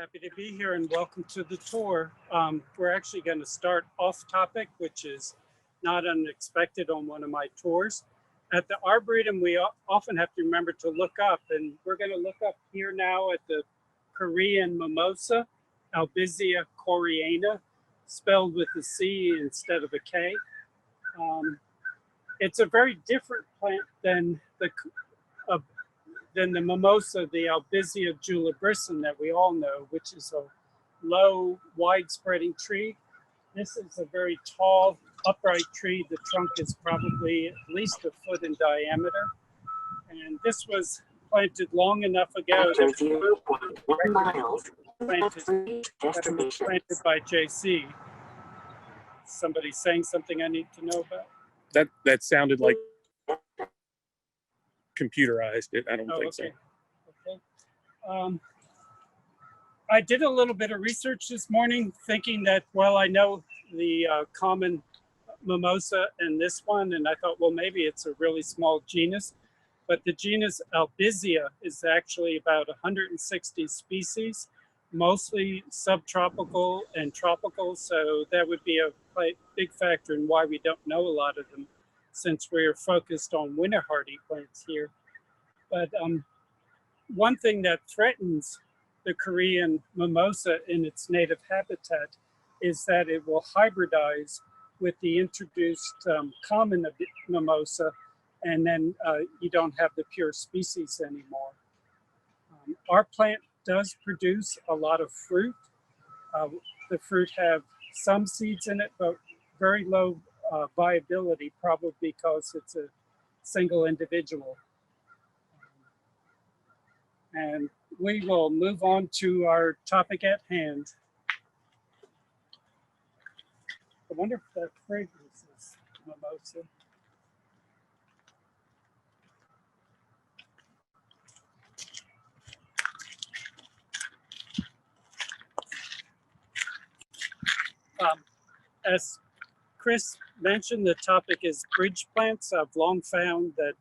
Happy to be here and welcome to the tour. We're actually going to start off topic, which is not unexpected on one of my tours. At the Arboretum, we often have to remember to look up, and we're going to look up here now at the Korean Mimosa, Albizia koreana, spelled with a C instead of a K. It's a very different plant than the mimosa, the Albizia julibrisson that we all know, which is a low, wide-spreading tree. This is a very tall, upright tree. The trunk is probably at least a foot in diameter. And this was planted long enough ago that it was planted by JC. Somebody saying something I need to know about? That sounded like computerized. I don't think so. Okay. I did a little bit of research this morning thinking that, well, I know the common mimosa and this one, and I thought, well, maybe it's a really small genus, but the genus Albizia is actually about 160 species, mostly subtropical and tropical, so that would be a big factor in why we don't know a lot of them, since we're focused on winter hardy plants here. But one thing that threatens the Korean mimosa in its native habitat is that it will hybridize with the introduced common mimosa, and then you don't have the pure species anymore. Our plant does produce a lot of fruit. The fruit have some seeds in it, but very low viability, probably because it's a single individual. And we will move on to our topic at hand. I wonder if that fragrance is mimosa. As Chris mentioned, the topic is bridge plants. I've long found that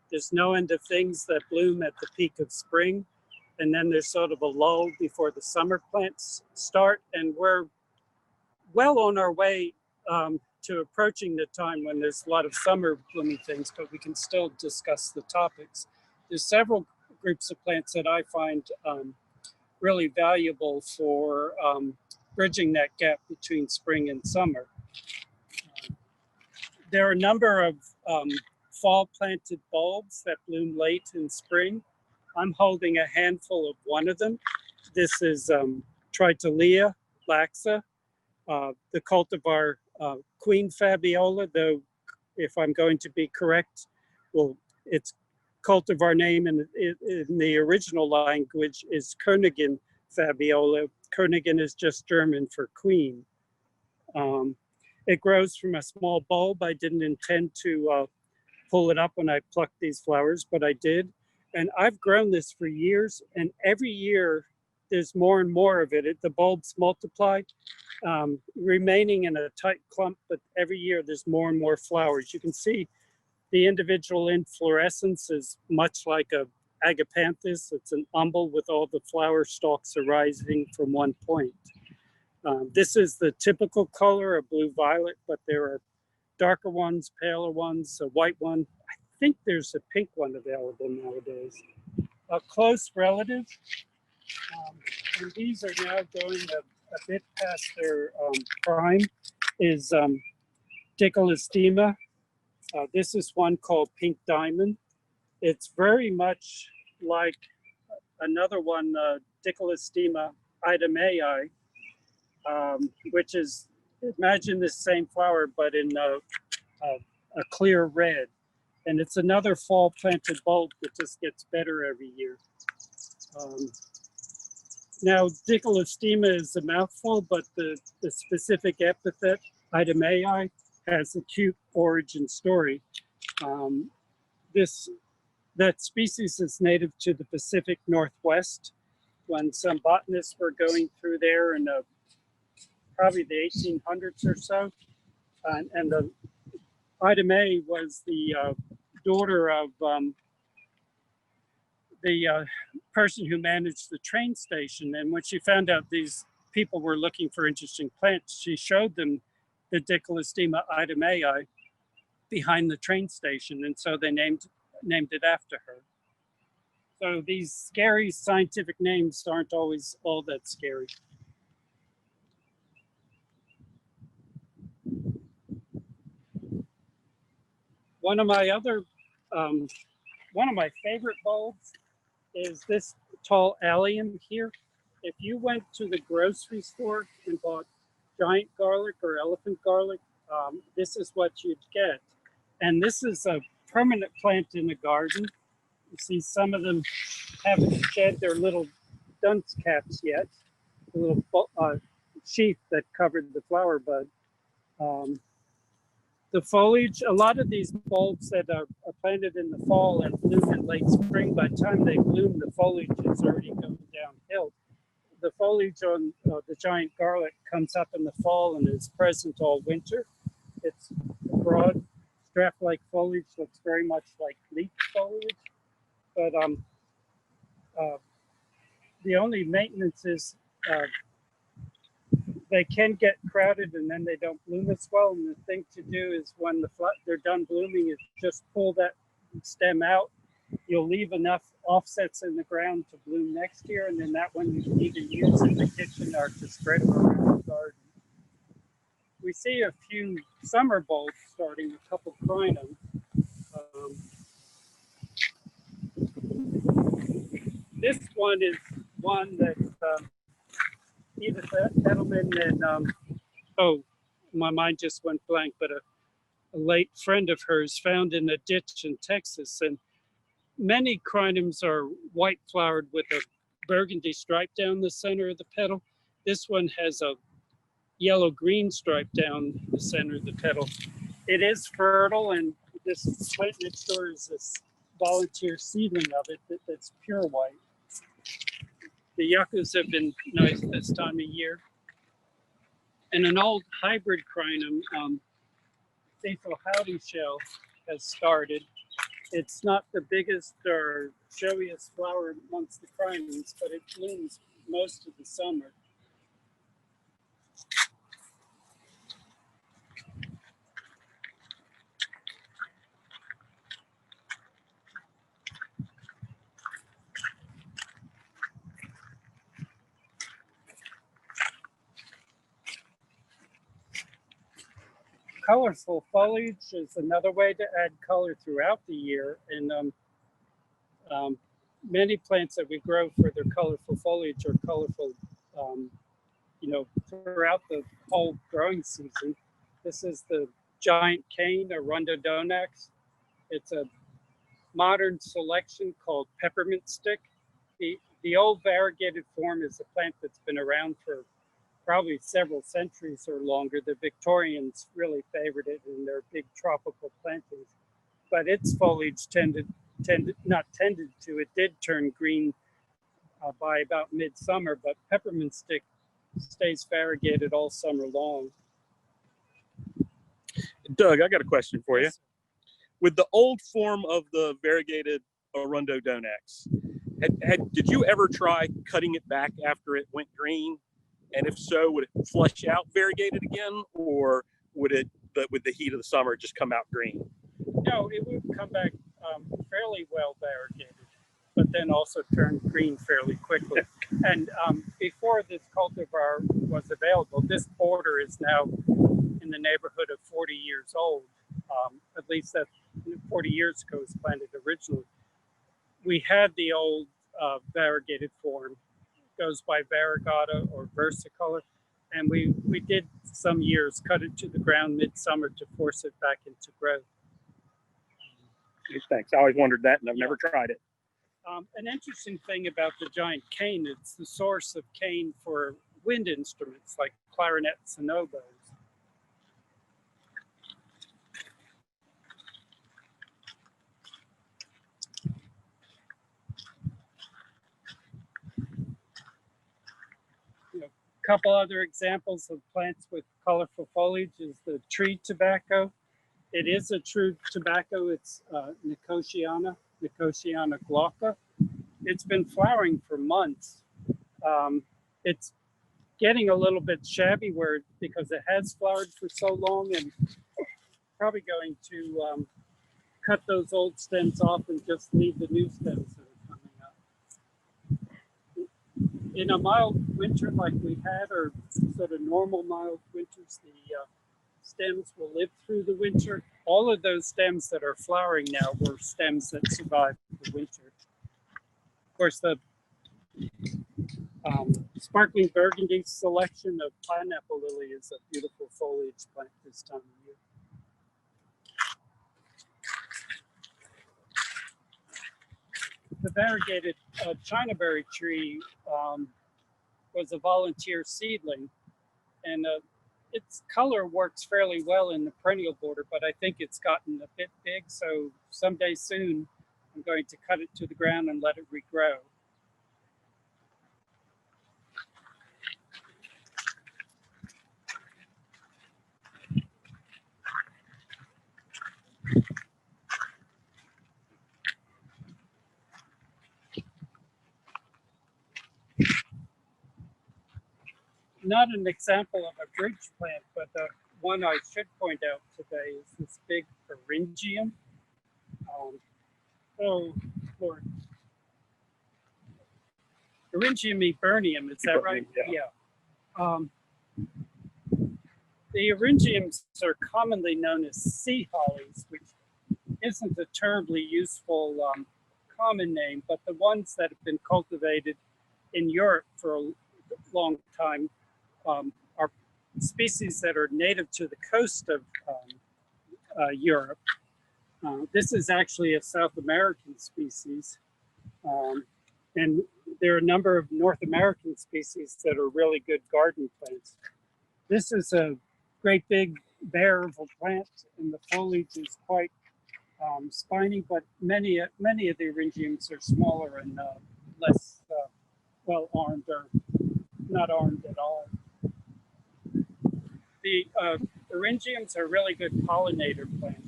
there's no end of things that bloom at the peak of spring, and then there's sort of a lull before the summer plants start, and we're well on our way to approaching the time when there's a lot of summer blooming things, but we can still discuss the topics. There's several groups of plants that I find really valuable for bridging that gap between spring and summer. There are a number of fall planted bulbs that bloom late in spring. I'm holding a handful of one of them. This is Tritolea laxa, the cultivar Queen Fabiola, though if I'm going to be correct, well, its cultivar name in the original language is Königin Fabiola. Königin is just German for queen. It grows from a small bulb. I didn't intend to pull it up when I plucked these flowers, but I did. And I've grown this for years, and every year there's more and more of it. The bulbs multiply, remaining in a tight clump, but every year there's more and more flowers. You can see the individual inflorescence is much like a agapanthus. It's an umbel with all the flower stalks arising from one point. This is the typical color, a blue-violet, but there are darker ones, paler ones, a white one. I think there's a pink one available nowadays. A close relative, and these are now going a bit past their prime, is Dicalistema. This is one called Pink Diamond. It's very much like another one, Dicalistema idamei, which is, imagine the same flower, but in a clear red. And it's another fall planted bulb that just gets better every year. Now, Dicalistema is a mouthful, but the specific epithet, idamei, has a cute origin story. That species is native to the Pacific Northwest. When some botanists were going through there in probably the 1800s or so, and the idamei was the daughter of the person who managed the train station. And when she found out these people were looking for interesting plants, she showed them the Dicoleostema idomei behind the train station. And so they named it after her. So these scary scientific names aren't always all that scary. One of my favorite bulbs is this tall allium here. If you went to the grocery store and bought giant garlic or elephant garlic, this is what you'd get. And this is a permanent plant in the garden. You see some of them haven't shed their little dunce caps yet, the little sheath that covered the flower bud. The foliage, a lot of these bulbs that are planted in the fall and bloom in late spring, by the time they bloom, the foliage is already going downhill. The foliage on the giant garlic comes up in the fall and is present all winter. Its broad, strap-like foliage looks very much like leaf foliage, but the only maintenance is they can get crowded and then they don't bloom as well. And the thing to do is when they're done blooming is just pull that stem out. You'll leave enough offsets in the ground to bloom next year, and then that one you can either use in the kitchen or to spread them around the garden. We see a few summer bulbs starting, a couple crinum. This one is one that Edith Edelman and oh, my mind just went blank, but a late friend of hers found in a ditch in Texas. And many crinums are white flowered with a burgundy stripe down the center of the petal. This one has a yellow-green stripe down the center of the petal. It is fertile, and this plant next door is this volunteer seedling of it that's pure white. The yuccas have been nice this time of year. And an old hybrid crinum, Cecil Howdy shell, has started. It's not the biggest or showiest flower amongst the crinums, but it blooms most of the summer. Colorful foliage is another way to add color throughout the year. And many plants that we grow for their colorful foliage are colorful, throughout the whole growing season. This is the giant cane, or Rhododendron. It's a modern selection called peppermint stick. The old variegated form is a plant that's been around for probably several centuries or longer. The Victorians really favored it in their big tropical plantings, but its foliage it did turn green by about midsummer, but peppermint stick stays variegated all summer long. Doug, I got a question for you. With the old form of the variegated Rhododendron, did you ever try cutting it back after it went green? And if so, would it flush out variegated again, or would it, with the heat of the summer, just come out green? No, it would come back fairly well variegated, but then also turn green fairly quickly. And before this cultivar was available, this border is now in the neighborhood of 40 years old. At least that 40 years ago was planted originally. We had the old variegated form. Goes by variegata or versicolor, and we did some years cut it to the ground midsummer to force it back into growth. Thanks. I always wondered that, and I've never tried it. An interesting thing about the giant cane, it's the source of cane for wind instruments like clarinets and oboes. Couple other examples of plants with colorful foliage is the tree tobacco. It is a true tobacco. It's Nicotiana glauca. it's been flowering for months. It's getting a little bit shabby because it has flowered for so long, and probably going to cut those old stems off and just leave the new stems that are coming up. In a mild winter like we had, or sort of normal mild winters, the stems will live through the winter. All of those stems that are flowering now were stems that survived the winter. Of course, the sparkling burgundy selection of pineapple lily is a beautiful foliage plant this time of year. The variegated Chinaberry tree was a volunteer seedling, and its color works fairly well in the perennial border, but I think it's gotten a bit big, so someday soon I'm going to cut it to the ground and let it regrow. Not an example of a bridge plant, but one I should point out today is this big Eryngium. Oh, Lord. Eryngium eburnum, is that right? Yeah. The Eryngiums are commonly known as sea hollies, which isn't a terribly useful common name, but the ones that have been cultivated in Europe for a long time are species that are native to the coast of Europe. This is actually a South American species, and there are a number of North American species that are really good garden plants. This is a great big bearable plant, and the foliage is quite spiny, but many of the Eryngiums are smaller and less well armed, or not armed at all. The Eryngiums are really good pollinator plants.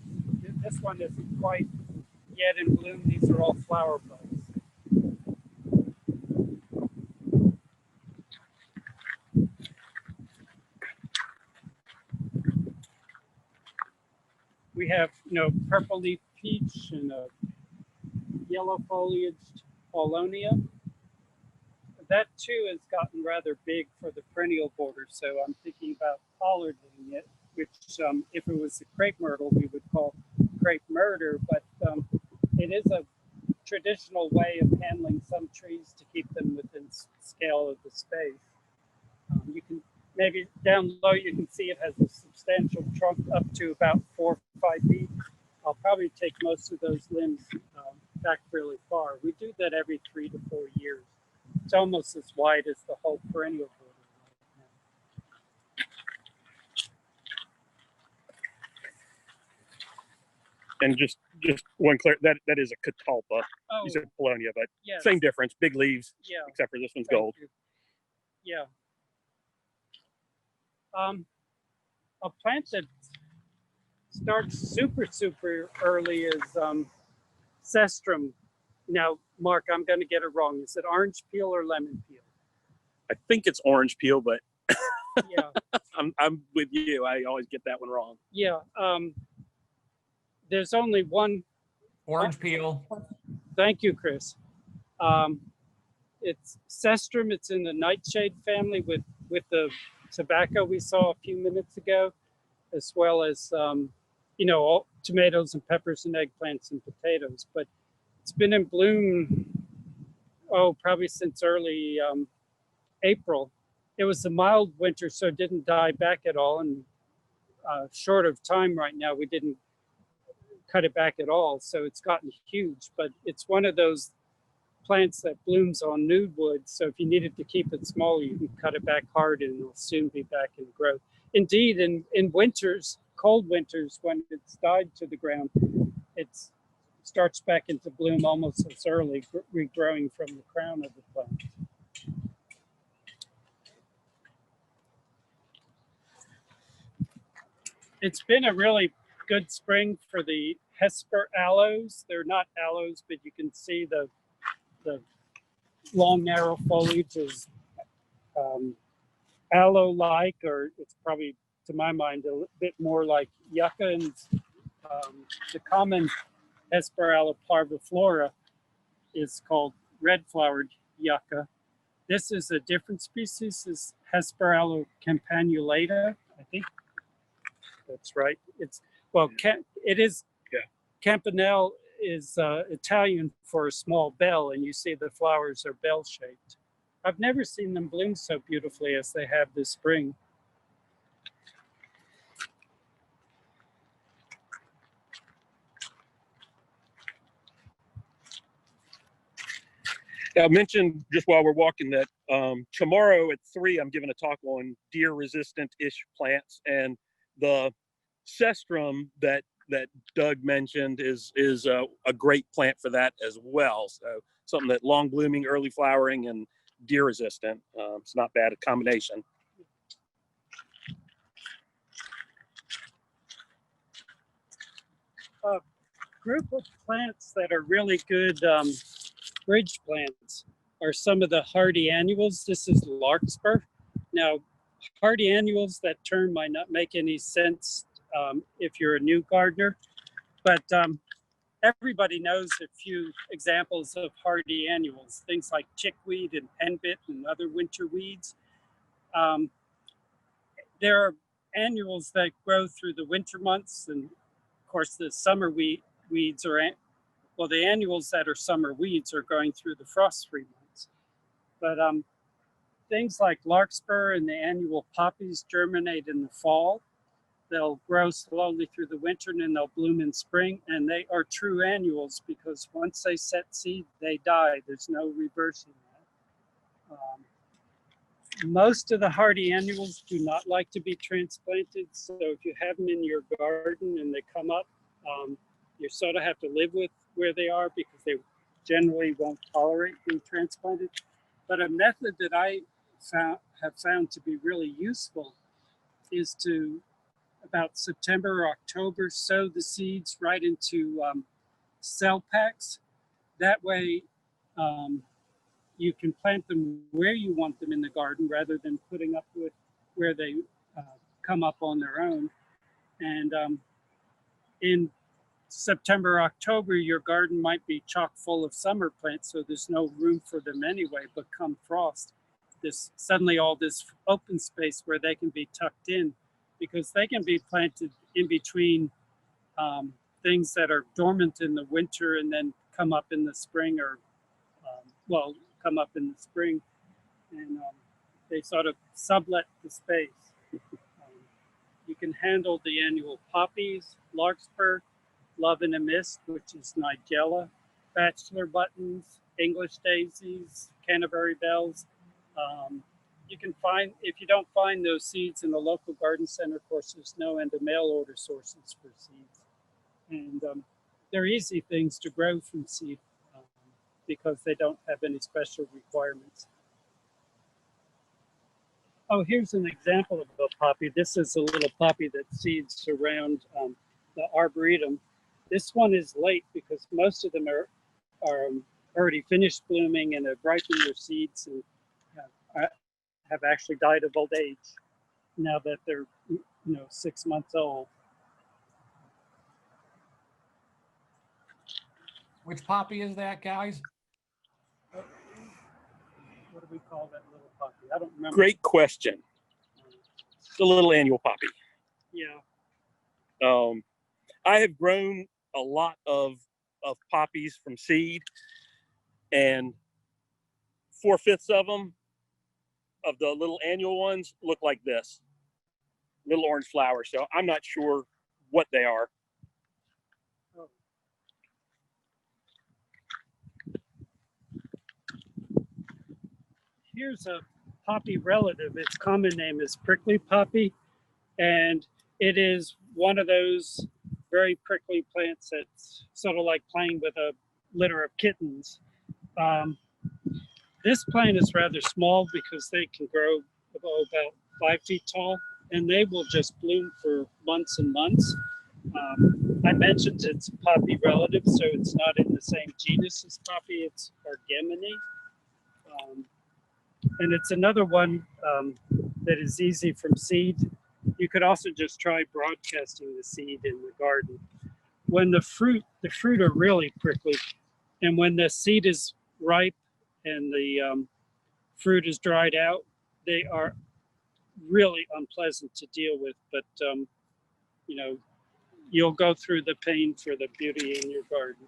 This one isn't quite yet in bloom. These are all flower buds. We have, purple leaf peach and a yellow foliaged Paulonia. That too has gotten rather big for the perennial border, so I'm thinking about pollarding it, which if it was a crepe myrtle, we would call crepe murder, but it is a traditional way of handling some trees to keep them within scale of the space. You can maybe down low, you can see it has a substantial trunk up to about 4 or 5 feet. I'll probably take most of those limbs back really far. We do that every 3 to 4 years. It's almost as wide as the whole perennial border. And just one clear, that is a Catawba. Oh, You said Polonia, but yes. same difference. Big leaves, Yeah. except for this one's Thank gold. you. Yeah. A plant that starts super early is cestrum. Now, Mark, I'm going to get it wrong. Is it orange peel or lemon peel? I think it's orange peel, but Yeah. I'm with you. I always get that one wrong. Yeah. There's only one. Orange peel. Thank you, Chris. It's cestrum. It's in the nightshade family with the tobacco we saw a few minutes ago, as well as all tomatoes and peppers and eggplants and potatoes. But it's been in bloom, probably since early April. It was a mild winter, so it didn't die back at all. And short of time right now, we didn't cut it back at all. So it's gotten huge, but it's one of those plants that blooms on nude wood. So if you needed to keep it small, you can cut it back hard and it'll soon be back in growth. Indeed, in winters, cold winters, when it's died to the ground, it starts back into bloom almost as early, regrowing from the crown of the plant. It's been a really good spring for the Hesper aloes. They're not aloes, but you can see the long, narrow foliage is aloe-like, or it's probably, to my mind, a bit more like yucca. And the common Hesperella parviflora is called red-flowered yucca. This is a different species, is Hesperella campanulata. I think that's right. It's, well, it is, Yeah. campanelle is Italian for a small bell, and you see the flowers are bell-shaped. I've never seen them bloom so beautifully as they have this spring. I mentioned just while we're walking that tomorrow at 3, I'm giving a talk on deer-resistant-ish plants, and the cestrum that Doug mentioned is a great plant for that as well. So something that long blooming, early flowering, and deer resistant. It's not bad a combination. A group of plants that are really good bridge plants are some of the hardy annuals. This is larkspur. Now, hardy annuals, that term might not make any sense if you're a new gardener, but everybody knows a few examples of hardy annuals, things like chickweed and henbit and other winter weeds. There are annuals that grow through the winter months, and of course the summer weeds are, well, the annuals that are summer weeds are going through the frost-free months. But things like larkspur and the annual poppies germinate in the fall. They'll grow slowly through the winter, and then they'll bloom in spring. And they are true annuals because once they set seed, they die. There's no reversing that. Most of the hardy annuals do not like to be transplanted. So if you have them in your garden and they come up, you sort of have to live with where they are because they generally won't tolerate being transplanted. But a method that I have found to be really useful is to, about September or October, sow the seeds right into cell packs. That way you can plant them where you want them in the garden rather than putting up with where they come up on their own. And in September, October, your garden might be chock full of summer plants, so there's no room for them anyway. But come frost, there's suddenly all this open space where they can be tucked in, because they can be planted in between things that are dormant in the winter and then come up in the spring, or well, come up in the spring, and they sort of sublet the space. You can handle the annual poppies, larkspur, love in a mist, which is nigella, bachelor buttons, English daisies, Canterbury bells. You can find, if you don't find those seeds in the local garden center, of course, there's no end of mail order sources for seeds. And they're easy things to grow from seed because they don't have any special requirements. Oh, here's an example of a poppy. This is a little poppy that seeds around the arboretum. This one is late because most of them are already finished blooming and have ripened their seeds and have actually died of old age now that they're 6 months old. Which poppy is that, guys? What do we call that little poppy? I don't remember. Great question. The little annual poppy. Yeah. I have grown a lot of poppies from seed, and 4/5 of them, of the little annual ones, look like this. Little orange flowers. So I'm not sure what they are. Here's a poppy relative. Its common name is prickly poppy, and it is one of those very prickly plants that's sort of like playing with a litter of kittens. This plant is rather small because they can grow about 5 feet tall, and they will just bloom for months and months. I mentioned it's a poppy relative, so it's not in the same genus as poppy. It's Variegated. And it's another one that is easy from seed. You could also just try broadcasting the seed in the garden. When the fruit are really prickly, and when the seed is ripe and the fruit is dried out, they are really unpleasant to deal with. But you know, you'll go through the pain for the beauty in your garden.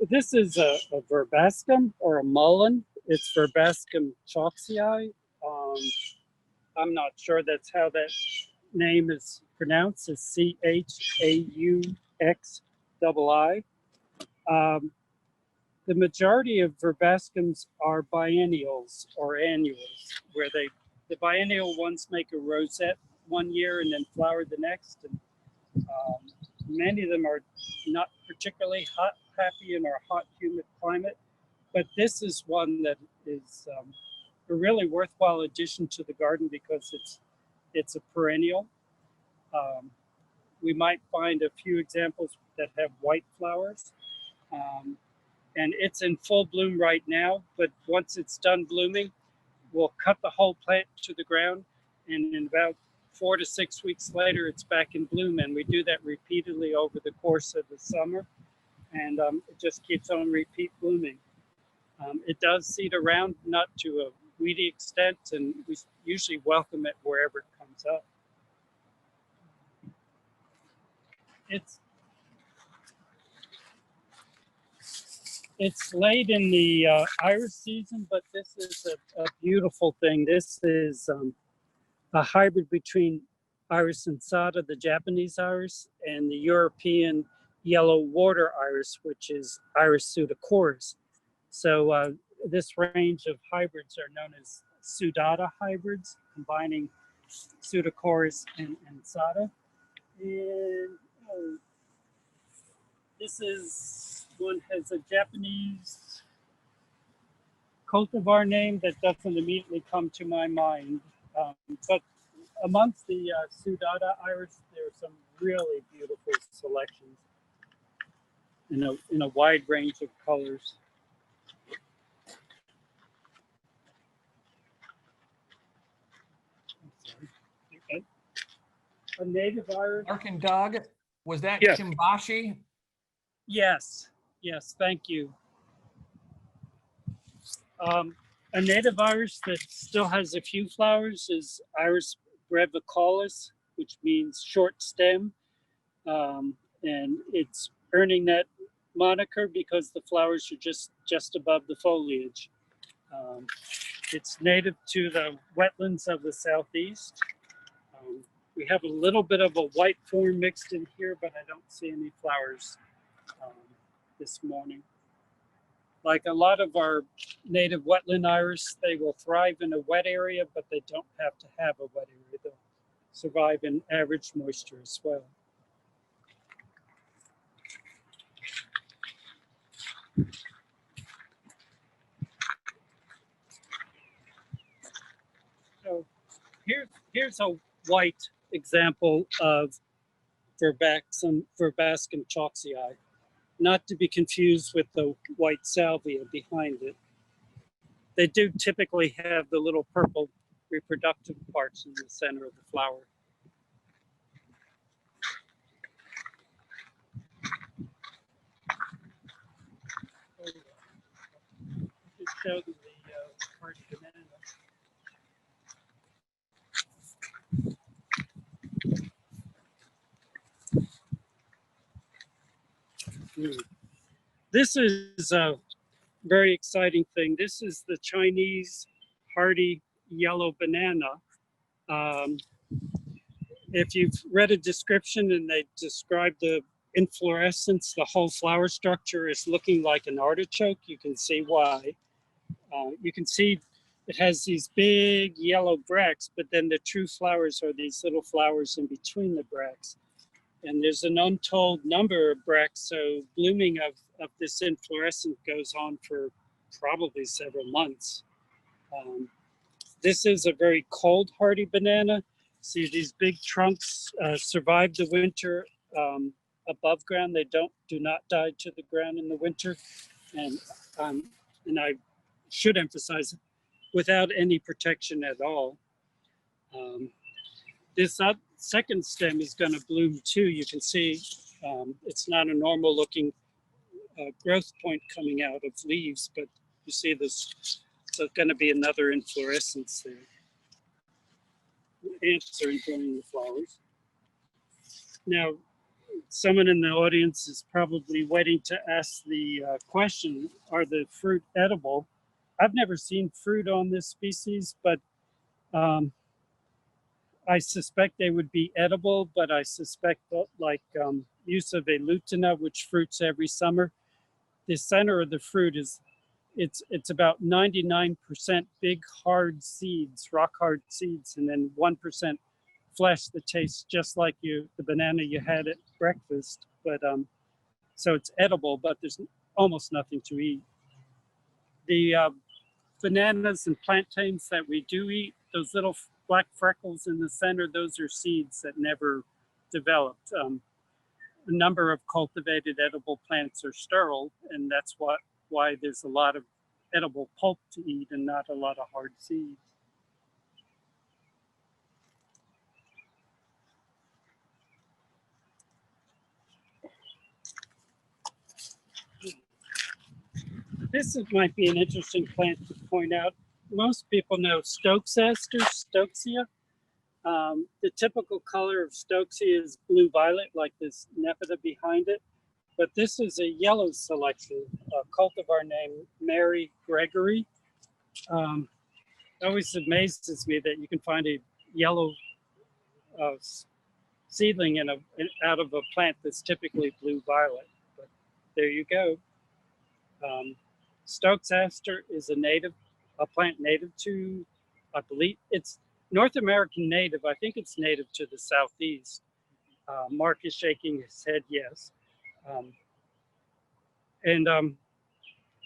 This is a verbascum or a mullen. It's Verbascum chalksii. I'm not sure that's how that name is pronounced. It's Chauxii. The majority of verbascums are biennials or annuals, where the biennial ones make a rosette one year and then flower the next. And many of them are not particularly happy in our hot, humid climate, but this is one that is a really worthwhile addition to the garden because it's a perennial. We might find a few examples that have white flowers, and it's in full bloom right now, but once it's done blooming, we'll cut the whole plant to the ground, and in about 4 to 6 weeks later, it's back in bloom, and we do that repeatedly over the course of the summer, and it just keeps on repeat blooming. It does seed around, not to a weedy extent, and we usually welcome it wherever it comes up. It's late in the iris season, but this is a beautiful thing. This is a hybrid between Iris insata, the Japanese iris, and the European yellow water iris, which is Iris pseudochorus. So this range of hybrids are known as Sudata hybrids, combining pseudochorus and insata. And this is one has a Japanese cultivar name that doesn't immediately come to my mind. But amongst the Sudata iris, there are some really beautiful selections in a wide range of colors. Okay. A native iris. Mark and Doug, was that Yes. Shimbashi? Yes, thank you. A native iris that still has a few flowers is Iris brevicalis, which means short stem. And it's earning that moniker because the flowers are just above the foliage. It's native to the wetlands of the Southeast. We have a little bit of a white form mixed in here, but I don't see any flowers this morning. Like a lot of our native wetland iris, they will thrive in a wet area, but they don't have to have a wet area. They'll survive in average moisture as well. So here's a white example of Verbascum chalksii, not to be confused with the white salvia behind it. They do typically have the little purple reproductive parts in the center of the flower. Just show them the Hearty banana. This is a very exciting thing. This is the Chinese hardy yellow banana. If you've read a description and they describe the inflorescence, the whole flower structure is looking like an artichoke. You can see why. You can see it has these big yellow bracts, but then the true flowers are these little flowers in between the bracts. And there's an untold number of bracts, so blooming of this inflorescence goes on for probably several months. This is a very cold hardy banana. See, these big trunks survive the winter above ground. They do not die to the ground in the winter. And I should emphasize, without any protection at all. This second stem is going to bloom too. You can see it's not a normal looking growth point coming out of leaves, but you see this, so it's going to be another inflorescence there. Ants are enjoying the flowers. Now, someone in the audience is probably waiting to ask the question, are the fruit edible? I've never seen fruit on this species, but I suspect they would be edible, but I suspect that, like use of a lutina, which fruits every summer, the center of the fruit is, it's about 99% big hard seeds, rock hard seeds, and then 1% flesh that tastes just like the banana you had at breakfast. But so it's edible, but there's almost nothing to eat. The bananas and plantains that we do eat, those little black freckles in the center, those are seeds that never developed. A number of cultivated edible plants are sterile, and that's why there's a lot of edible pulp to eat and not a lot of hard seeds. This might be an interesting plant to point out. Most people know Stokes Esther, Stokesea. The typical color of Stokesea is blue-violet, like this Nepeta behind it. But this is a yellow selection, a cultivar named Mary Gregory. It always amazes me that you can find a yellow seedling out of a plant that's typically blue-violet. But there you go. Stokes Esther is a plant native to, I believe it's North American native. I think it's native to the Southeast. Mark is shaking his head yes.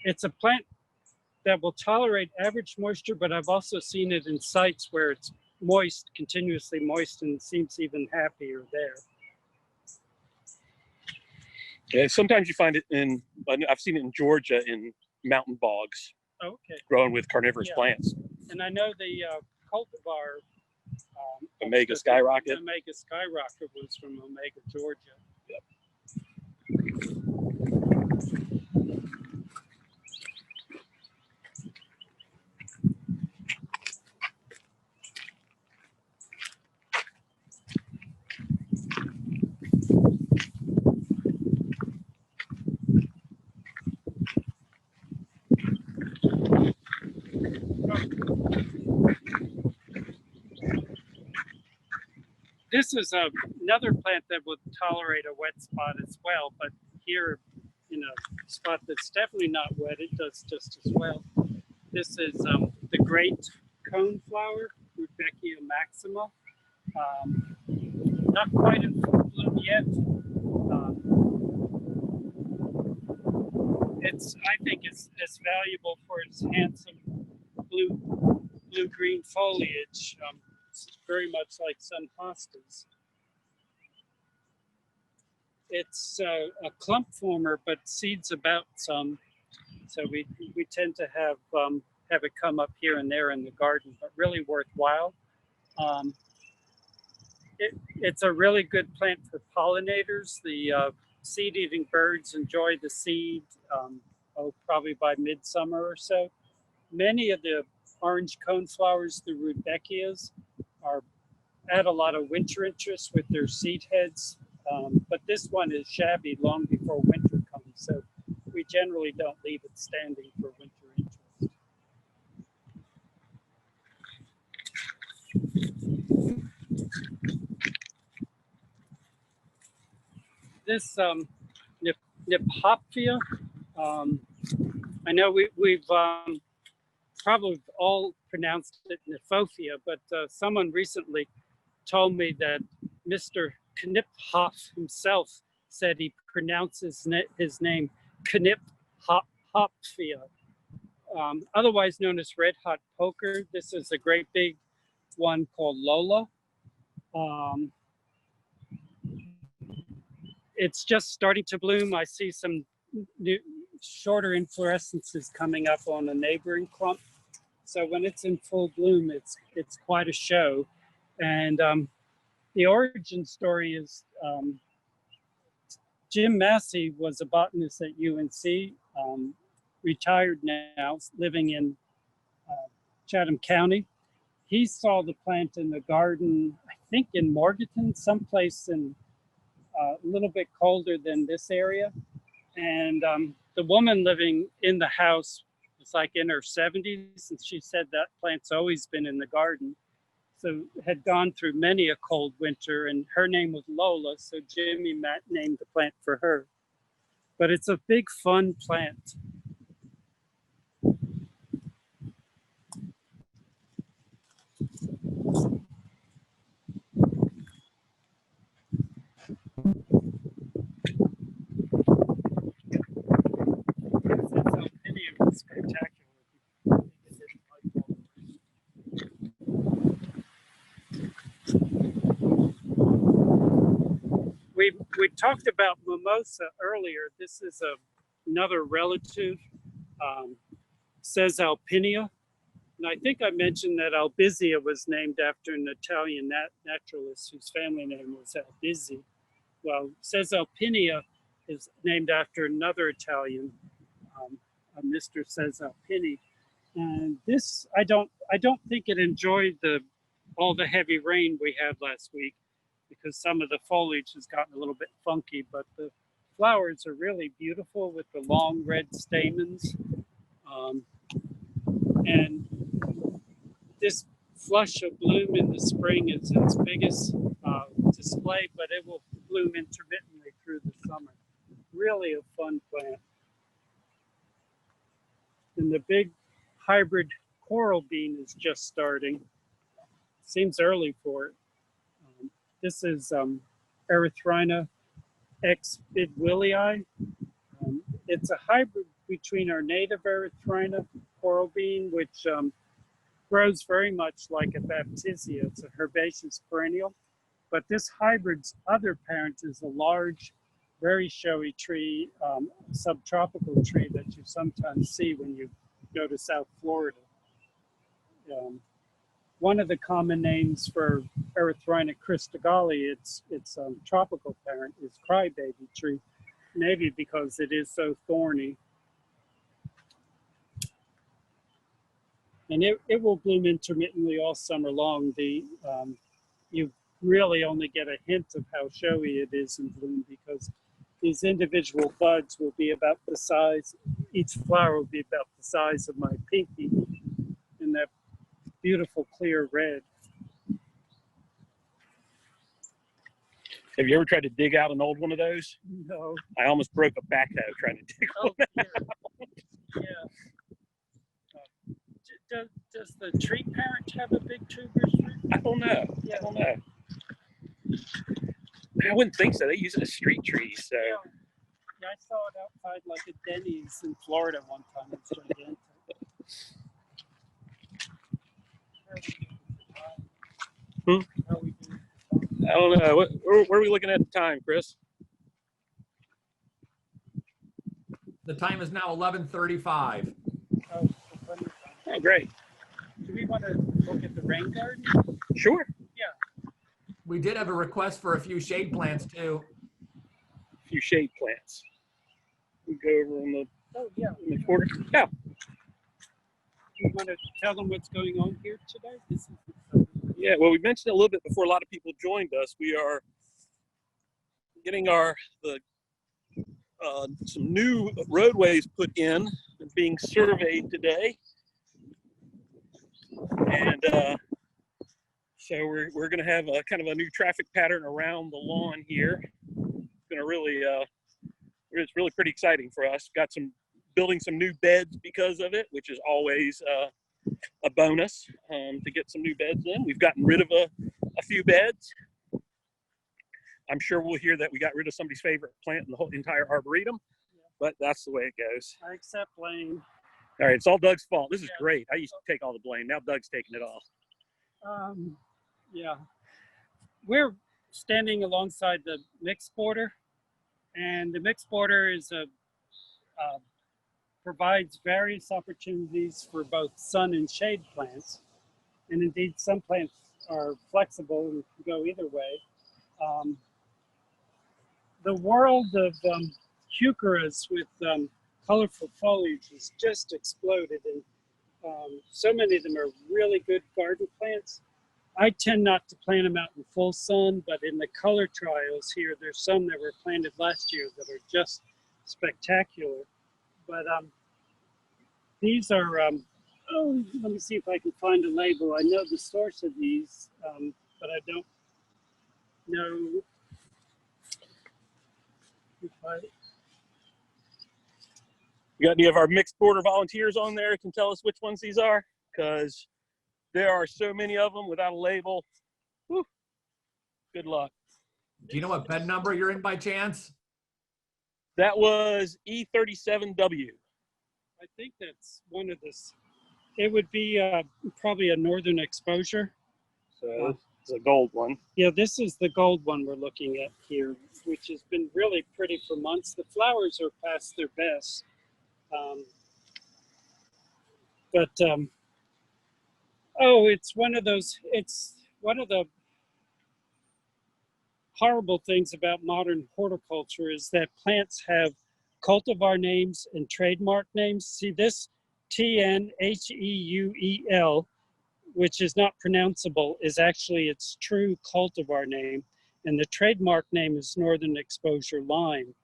It's a plant that will tolerate average moisture, but I've also seen it in sites where it's moist, continuously moist, and seems even happier there. Yeah, sometimes you find it I've seen it in Georgia in mountain bogs. Okay. Growing with carnivorous plants. And I know the cultivar Omega Skyrocket. Omega Skyrocket was from Omega, Georgia. Yep. This is another plant that will tolerate a wet spot as well, but here in a spot that's definitely not wet, it does just as well. This is the great coneflower, Rudbeckia maxima. Not quite in full bloom yet. I think it's valuable for its handsome blue-green foliage. It's very much like some hostas. It's a clump former, but seeds about some. So we tend to have it come up here and there in the garden, but really worthwhile. It's a really good plant for pollinators. The seed-eating birds enjoy the seed probably by midsummer or so. Many of the orange coneflowers, the Rudbeckias, add a lot of winter interest with their seed heads, but this one is shabby long before winter comes, so we generally don't leave it standing for winter interest. This Poppaea, I know we've probably all pronounced it Niphofia, but someone recently told me that Mr. Kniphoff himself said he pronounces his name Kniphoffia, otherwise known as red hot poker. This is a great big one called Lola. It's just starting to bloom. I see some new, shorter inflorescences coming up on a neighboring clump. So when it's in full bloom, it's quite a show. And the origin story is Jim Massey was a botanist at UNC, retired now, living in Chatham County. He saw the plant in the garden, I think in Morganton, someplace in a little bit colder than this area. And the woman living in the house was like in her 70s, and she said that plant's always been in the garden. So had gone through many a cold winter, and her name was Lola, so Jimmy named the plant for her. But it's a big, fun plant. Spectacular. We talked about Mimosa earlier. This is another relative, says Alpinia. And I think I mentioned that Albizia was named after an Italian naturalist whose family name was Albizzi. Well, says Alpinia is named after another Italian, Mr. Says Alpini. And this, I don't think it enjoyed all the heavy rain we had last week, because some of the foliage has gotten a little bit funky, but the flowers are really beautiful with the long red stamens. And this flush of bloom in the spring is its biggest display, but it will bloom intermittently through the summer. Really a fun plant. And the big hybrid coral bean is just starting. Seems early for it. This is Erythrina X Bidwillii. It's a hybrid between our native Erythrina coral bean, which grows very much like a Baptisia. It's a herbaceous perennial. But this hybrid's other parent is a large, very showy tree, subtropical tree that you sometimes see when you go to South Florida. One of the common names for Erythrina christogalli, its tropical parent, is Crybaby Tree, maybe because it is so thorny. And it will bloom intermittently all summer long. You really only get a hint of how showy it is in bloom, because these individual buds will be about the size, each flower will be about the size of my pinky, in that beautiful clear red. Have you ever tried to dig out an old one of those? No. I almost broke a backhoe trying to dig one out. Yeah. Does the tree parent have a big tuberous root? I don't know. Yeah. I don't know. I wouldn't think so. They use it as street trees. So. Yeah. Yeah, I saw it outside like a Denny's in Florida one time. It's gigantic. How we doing? I don't know. Where are we looking at the time, Chris? The time is now 11:35. Oh, great. Do we want to look at the rain garden? Sure. Yeah. We did have a request for a few shade plants too. A few shade plants. We go over on the, in the corner. Yeah. Do you want to tell them what's going on here today? This is Yeah, well, we mentioned it a little bit before a lot of people joined us. We are getting some new roadways put in and being surveyed today. And so we're going to have a kind of a new traffic pattern around the lawn here. It's going to really, it's really pretty exciting for us. Got building some new beds because of it, which is always a bonus to get some new beds in. We've gotten rid of a few beds. I'm sure we'll hear that we got rid of somebody's favorite plant in the whole entire arboretum, but that's the way it goes. I accept blame. All right, it's all Doug's fault. This is Yeah. great. I used to take all the blame. Now Doug's taking it all. Yeah, we're standing alongside the mixed border, and the mixed border is provides various opportunities for both sun and shade plants. And indeed, some plants are flexible and can go either way. The world of heucheras with colorful foliage has just exploded, and so many of them are really good garden plants. I tend not to plant them out in full sun, but in the color trials here, there's some that were planted last year that are just spectacular. But these are, oh, let me see if I can find a label. I know the source of these, but I don't know if I, You got any of our mixed border volunteers on there who can tell us which ones these are? Because there are so many of them without a label. Whew. Good luck. Do you know what bed number you're in by chance? That was E37W. I think that's one of this. It would be probably a northern exposure. So it's a gold one. Yeah, this is the gold one we're looking at here, which has been really pretty for months. The flowers are past their best. Oh, it's one of the horrible things about modern horticulture is that plants have cultivar names and trademark names. See this TNHEUEL, which is not pronounceable, is actually its true cultivar name. And the trademark name is Northern Exposure Lime.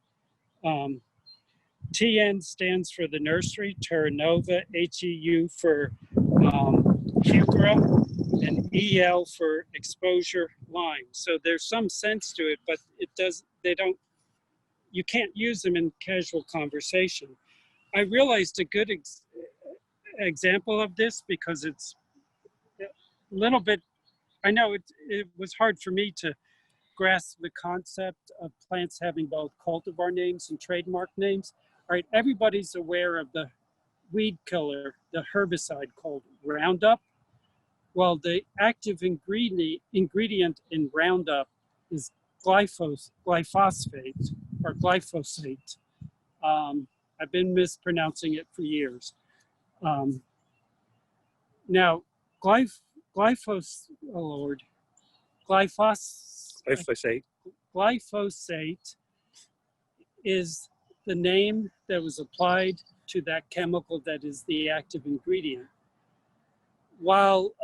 TN stands for the nursery, Terra Nova, HEU for heuchera, and EL for exposure lime. So there's some sense to it, but you can't use them in casual conversation. I realized a good example of this because it's a little bit, I know it was hard for me to grasp the concept of plants having both cultivar names and trademark names. All right, everybody's aware of the weed killer, the herbicide called Roundup. Well, the active ingredient in Roundup is glyphosate or glyphosate. I've been mispronouncing it for years. Now, glyphosate is the name that was applied to that chemical that is the active ingredient. While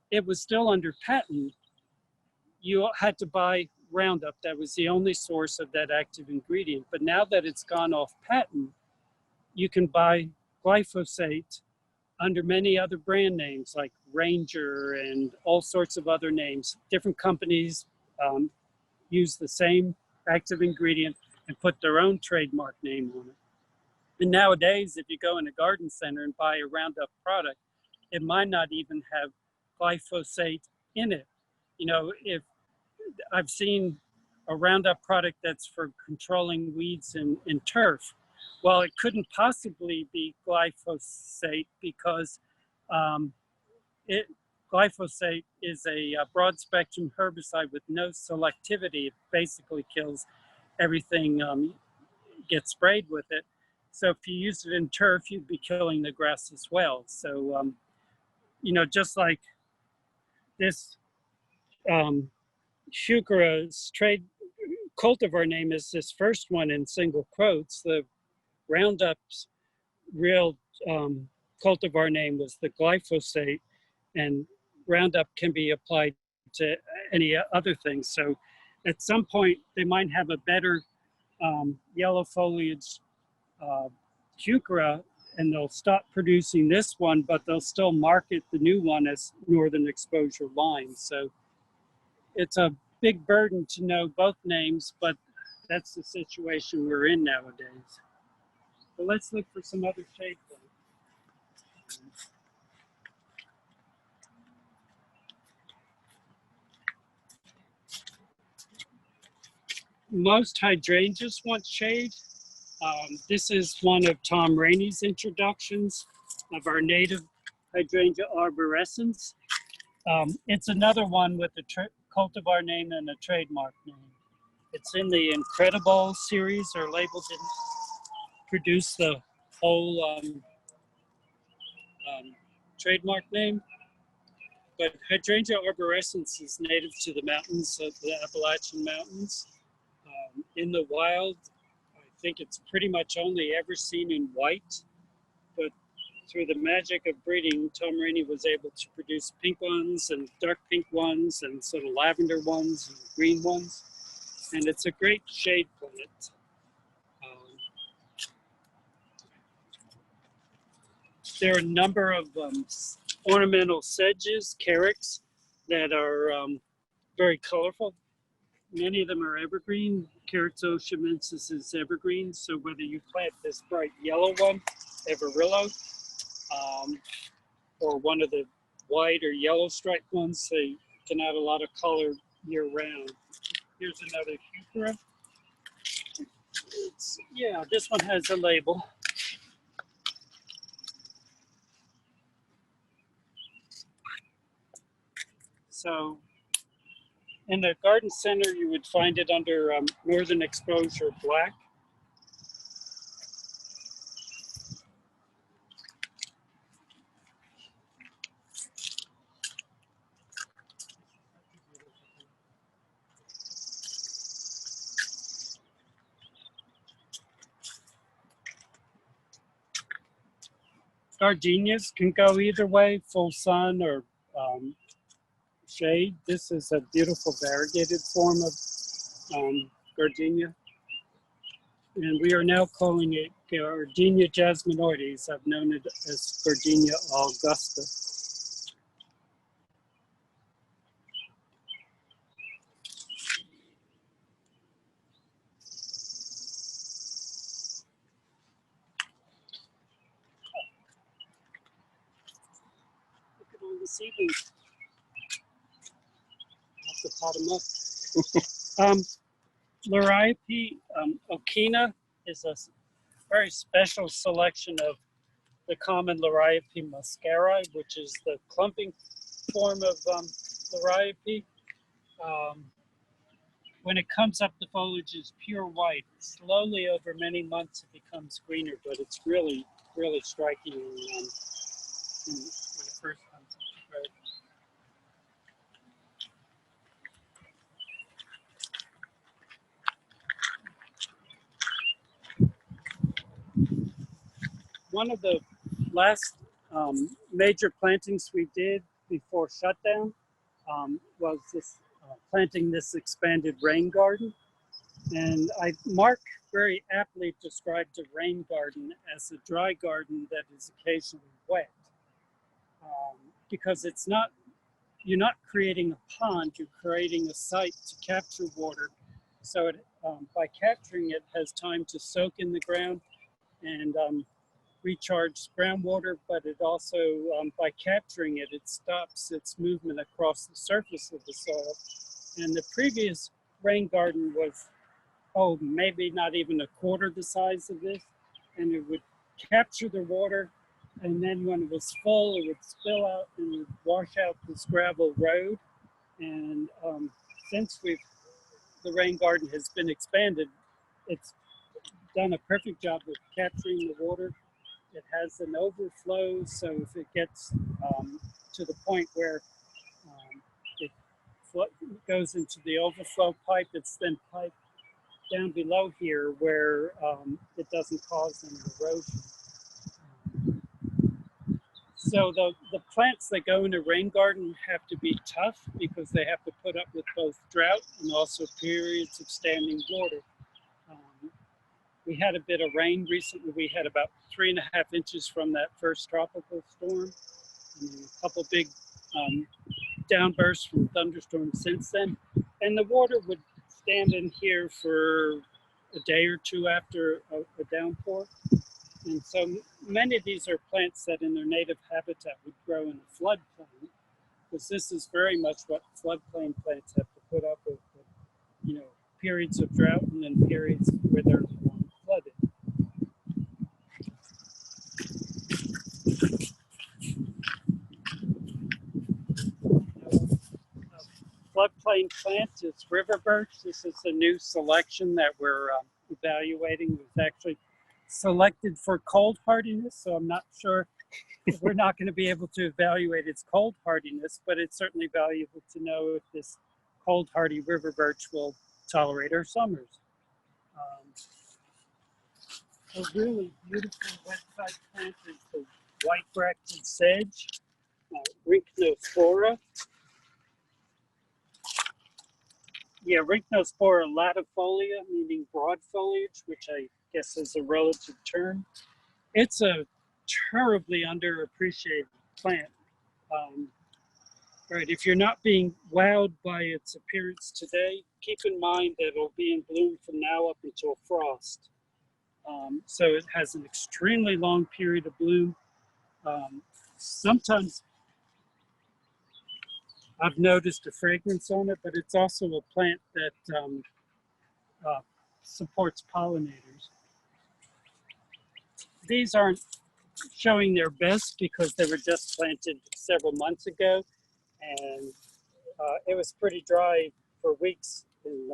it was still under patent, you had to buy Roundup. That was the only source of that active ingredient. But now that it's gone off patent, you can buy glyphosate under many other brand names like Ranger and all sorts of other names. Different companies use the same active ingredient and put their own trademark name on it. And nowadays, if you go in a garden center and buy a Roundup product, it might not even have glyphosate in it. You know, if I've seen a Roundup product that's for controlling weeds in turf. Well, it couldn't possibly be glyphosate because glyphosate is a broad spectrum herbicide with no selectivity. It basically kills everything gets sprayed with it. So if you use it in turf, you'd be killing the grass as well. So, you know, just like this heuchera's trade cultivar name is this first one in single quotes, the Roundup's real cultivar name was the glyphosate, and Roundup can be applied to any other things. So at some point, they might have a better yellow foliage heuchera, and they'll stop producing this one, but they'll still market the new one as Northern Exposure Lime. So it's a big burden to know both names, but that's the situation we're in nowadays. But let's look for some other shade plants. Most hydrangeas want shade. This is one of Tom Rainey's introductions of our native hydrangea arborescens. It's another one with a cultivar name and a trademark name. It's in the Incredible series. Our label didn't produce the whole trademark name, but hydrangea arborescens is native to the mountains of the Appalachian Mountains. In the wild, I think it's pretty much only ever seen in white, but through the magic of breeding, Tom Rainey was able to produce pink ones and dark pink ones and sort of lavender ones and green ones. And it's a great shade plant. There are a number of ornamental sedges, carex, that are very colorful. Many of them are evergreen. Caryxoschimensis is evergreen, so whether you plant this bright yellow one, Everillo, or one of the white or yellow striped ones, they can add a lot of color year round. Here's another heuchera. Yeah, this one has a label. So in the garden center, you would find it under Northern Exposure Black. Gardenias can go either way, full sun or shade. This is a beautiful variegated form of gardenia. And we are now calling it Gardenia jasminoides. I've known it as Gardenia augusta. Look at all the seedlings. Have to pot them up. Liriope okina is a very special selection of the common Liriope muscari, which is the clumping form of Liriope. When it comes up, the foliage is pure white. Slowly, over many months, it becomes greener, but it's really, really striking when it first comes up. Right? One of the last major plantings we did before shutdown was this planting this expanded rain garden. And Mark very aptly described a rain garden as a dry garden that is occasionally wet. Because it's not, you're not creating a pond, you're creating a site to capture water. So it, by capturing it, has time to soak in the ground and recharge groundwater, but it also, by capturing it, it stops its movement across the surface of the soil. And the previous rain garden was, maybe not even a quarter the size of this, and it would capture the water, and then when it was full, it would spill out and would wash out this gravel road. And since the rain garden has been expanded, it's done a perfect job of capturing the water. It has an overflow, so if it gets to the point where it goes into the overflow pipe, it's then piped down below here where it doesn't cause any erosion. So the plants that go in a rain garden have to be tough because they have to put up with both drought and also periods of standing water. We had a bit of rain recently. We had about 3.5 inches from that first tropical storm, and a couple big downbursts from thunderstorms since then. And the water would stand in here for a day or two after a downpour. And so many of these are plants that in their native habitat would grow in a floodplain, because this is very much what floodplain plants have to put up with, periods of drought and then periods where they're flooded. Floodplain plant is river birch. This is a new selection that we're evaluating. It was actually selected for cold hardiness, so I'm not sure if we're not going to be able to evaluate its cold hardiness, but it's certainly valuable to know if this cold hardy river birch will tolerate our summers. A really beautiful wet-side plant is the white-bracted sedge, Rhynknospora. Yeah, Rhynknospora latifolia, meaning broad foliage, which I guess is a relative term. It's a terribly underappreciated plant. Right, if you're not being wowed by its appearance today, keep in mind that it'll be in bloom from now up until frost. So it has an extremely long period of bloom. Sometimes I've noticed a fragrance on it, but it's also a plant that supports pollinators. These aren't showing their best because they were just planted several months ago, and it was pretty dry for weeks in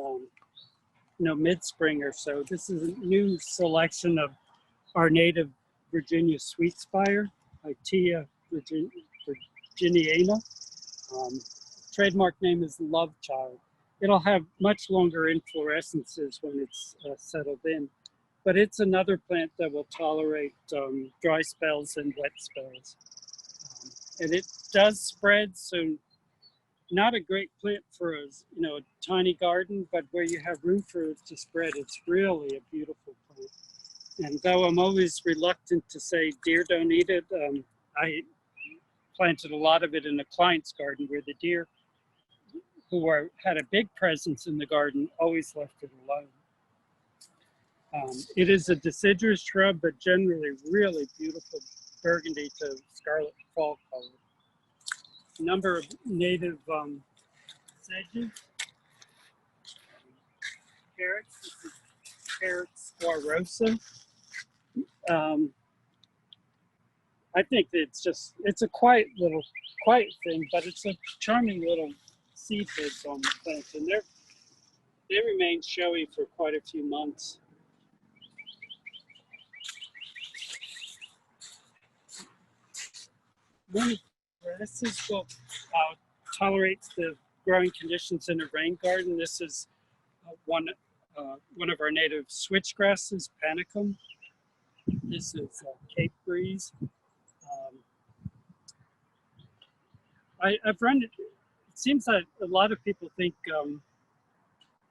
mid-spring or so. This is a new selection of our native Virginia sweet spire, Itea virginiana. Trademark name is Love Child. It'll have much longer inflorescences when it's settled in, but it's another plant that will tolerate dry spells and wet spells. And it does spread, so not a great plant for a tiny garden, but where you have room for it to spread, it's really a beautiful plant. And though I'm always reluctant to say deer don't eat it, I planted a lot of it in a client's garden where the deer, who had a big presence in the garden, always left it alone. It is a deciduous shrub, but generally really beautiful burgundy to scarlet fall color. A number of native sedges. Carrots. This is Carrot squarosa. I think that it's a quiet thing, but it's a charming little seed heads on the plant, and they remain showy for quite a few months. Many grasses will tolerate the growing conditions in a rain garden. This is one of our native switchgrasses, Panicum. This is Cape Breeze. I've run it. It seems that a lot of people think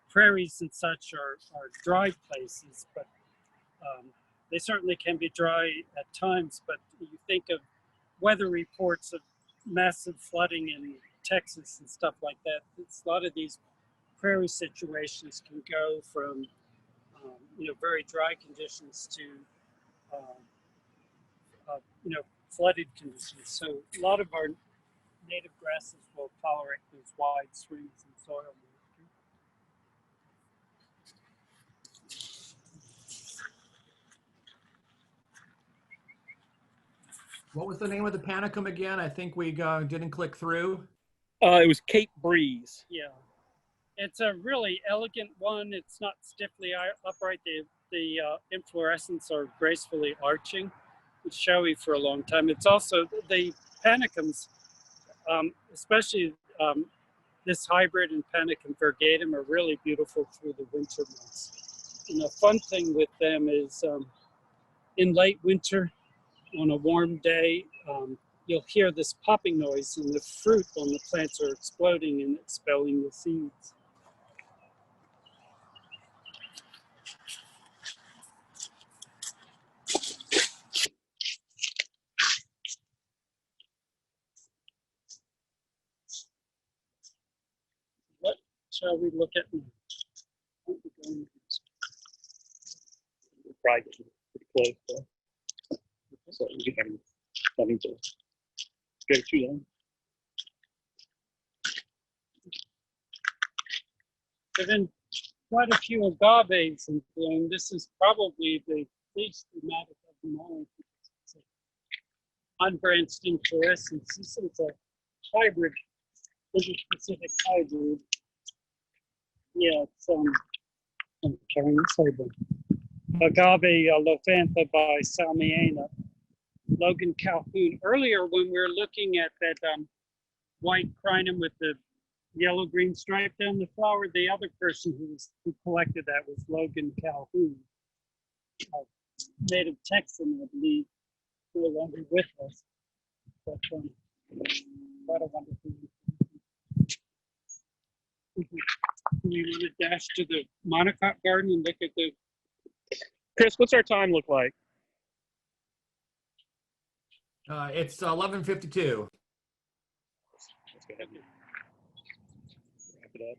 prairies and such are dry places, but they certainly can be dry at times. But you think of weather reports of massive flooding in Texas and stuff like that. A lot of these prairie situations can go from very dry conditions to flooded conditions. So a lot of our native grasses will tolerate those wide swings in soil moisture. What was the name of the panicum again? I think we didn't click through. It was Cape Breeze. Yeah, it's a really elegant one. It's not stiffly upright. The inflorescence are gracefully arching. It's showy for a long time. It's also the panicums, especially this hybrid and Panicum virgatum, are really beautiful through the winter months. And the fun thing with them is in late winter, on a warm day, you'll hear this popping noise, and the fruit on the plants are exploding and expelling the seeds. What shall we look at now? Probably pretty close, though. So we have nothing to go too long. So then quite a few agaves in bloom. This is probably the least dramatic of them all. It's an unbranched inflorescence. This is a hybrid, specific hybrid. Yeah, it's I'm carrying this over. Agave Lofantha by Salmiana. Logan Calhoun. Earlier, when we were looking at that white crinum with the yellow-green stripe down the flower, the other person who collected that was Logan Calhoun, native Texan, I believe, no longer with us. But what a wonderful. We want to dash to the monocot garden and look at the. Chris, what's our time look like? It's 11:52. Let's go ahead and wrap it up.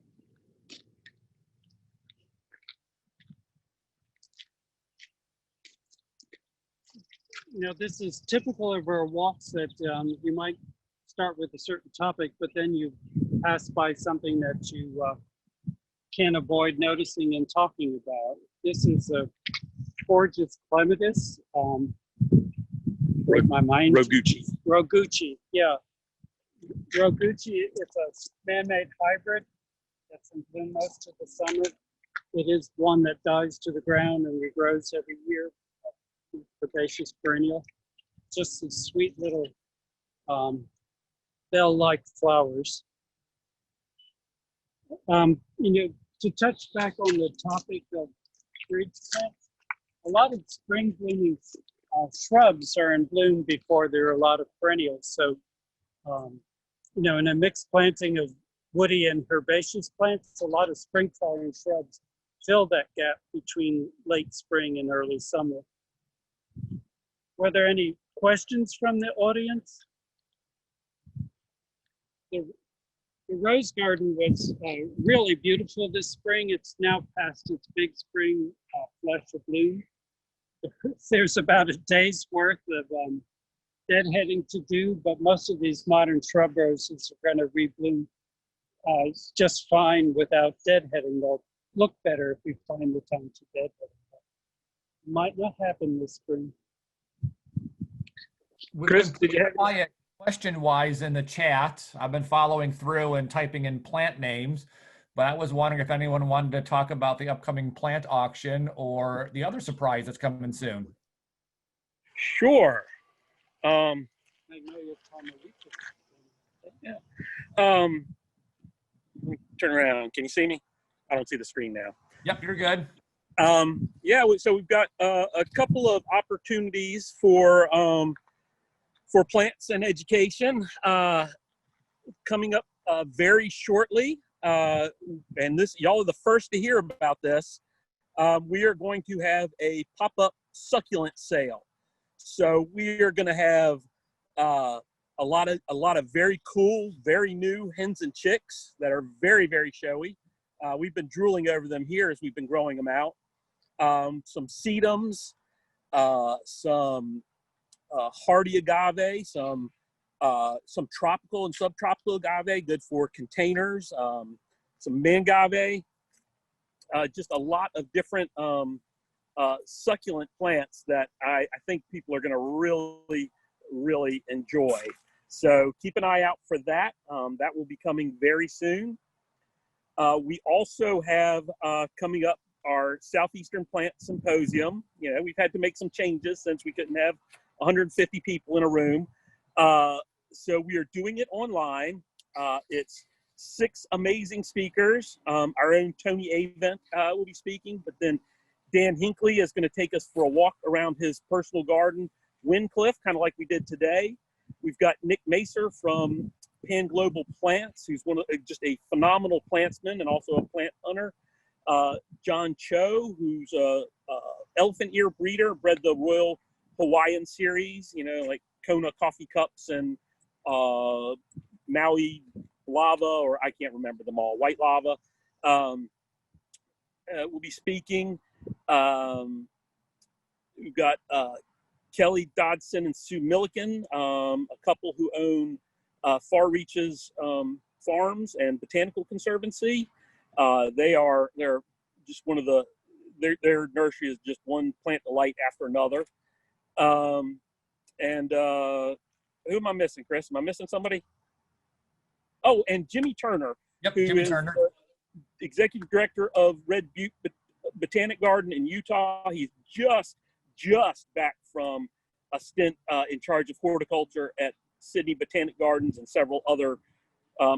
You know, this is typical of our walks that you might start with a certain topic, but then you pass by something that you can't avoid noticing and talking about. This is a gorgeous clematis. My mind. Roguchi, yeah. Roguchi is a man-made hybrid that's in bloom most of the summer. It is one that dies to the ground and regrows every year. Herbaceous perennial. Just these sweet little bell-like flowers. You know, to touch back on the topic of bridge plants, a lot of spring blooming shrubs are in bloom before there are a lot of perennials. So, you know, in a mixed planting of woody and herbaceous plants, a lot of spring flowering shrubs fill that gap between late spring and early summer. Were there any questions from the audience? The rose garden was really beautiful this spring. It's now past its big spring flush of bloom. There's about a day's worth of deadheading to do, but most of these modern shrub roses are going to rebloom just fine without deadheading. They'll look better if we find the time to deadhead. Might not happen this spring. Chris, did you have question-wise in the chat? I've been following through and typing in plant names, but I was wondering if anyone wanted to talk about the upcoming plant auction or the other surprise that's coming soon. Sure. Yeah. Let me turn around. Can you see me? I don't see the screen now. Yep, you're good. Yeah, so we've got a couple of opportunities for plants and education coming up very shortly. And this, y'all are the first to hear about this. We are going to have a pop-up succulent sale. So we are going to have a lot of very cool, very new hens and chicks that are very, very showy. We've been drooling over them here as we've been growing them out. Some sedums, some hardy agave, some tropical and subtropical agave, good for containers, some mangave, just a lot of different succulent plants that I think people are going to really, really enjoy. So keep an eye out for that. That will be coming very soon. We also have coming up our Southeastern Plant Symposium. You know, we've had to make some changes since we couldn't have 150 people in a room. So we are doing it online. It's 6 amazing speakers. Our own Tony Avent will be speaking, but then Dan Hinckley is going to take us for a walk around his personal garden, Windcliff, kind of like we did today. We've got Nick Macer from Pan Global Plants, who's just a phenomenal plantsman and also a plant hunter. John Cho, who's a elephant ear breeder, bred the Royal Hawaiian series, you know, like Kona coffee cups and Maui lava, or I can't remember them all, white lava. Will be speaking. We've got Kelly Dodson and Sue Milliken, a couple who own Far Reaches Farms and Botanical Conservancy. They're just one of their nursery is just one plant delight after another. Who am I missing, Chris? Am I missing somebody? Oh, and Jimmy Turner, Yep, who Jimmy is Turner. the executive director of Red Butte Botanic Garden in Utah. He's just back from a stint in charge of horticulture at Sydney Botanic Gardens and several other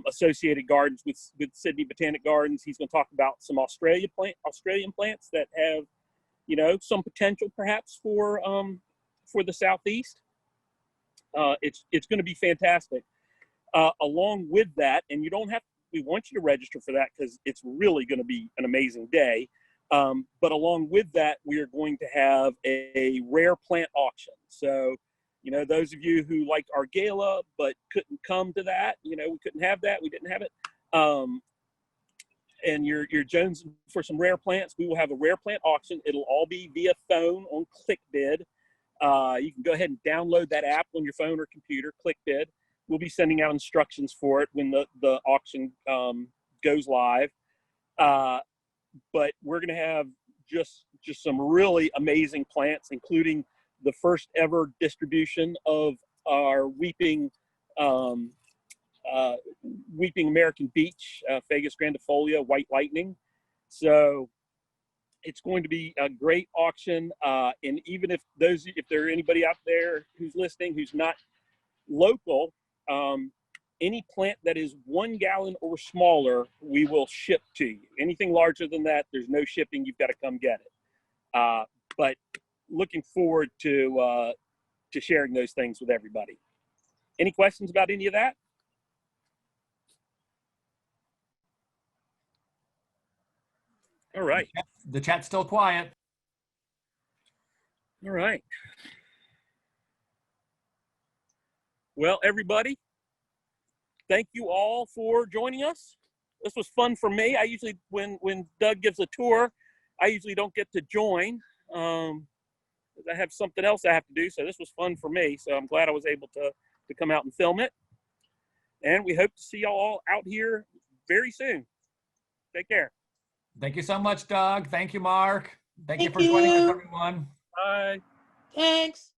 associated gardens with Sydney Botanic Gardens. He's going to talk about some Australian plants that have, you know, some potential perhaps for the Southeast. It's going to be fantastic. Along with that, and we want you to register for that because it's really going to be an amazing day. But along with that, we are going to have a rare plant auction. So, you know, those of you who like Argala but couldn't come to that, you know, we couldn't have that, we didn't have it. And you're jonesing for some rare plants, we will have a rare plant auction. It'll all be via phone on ClickBid. You can go ahead and download that app on your phone or computer, ClickBid. We'll be sending out instructions for it when the auction goes live. But we're going to have just some really amazing plants, including the first ever distribution of our weeping American beech, Fagus grandifolia, white lightning. So it's going to be a great auction. And even if there are anybody out there who's listening who's not local, any plant that is 1 gallon or smaller, we will ship to you. Anything larger than that, there's no shipping. You've got to come get it. But looking forward to sharing those things with everybody. Any questions about any of that? All right. The chat's still quiet. All right. Well, everybody, thank you all for joining us. This was fun for me. I usually, when Doug gives a tour, I usually don't get to join. I have something else I have to do, so this was fun for me. So I'm glad I was able to come out and film it. And we hope to see y'all all out here very soon. Take care. Thank you so much, Doug. Thank you, Mark. Thank you Thank for joining us, you. everyone. Bye. Thanks.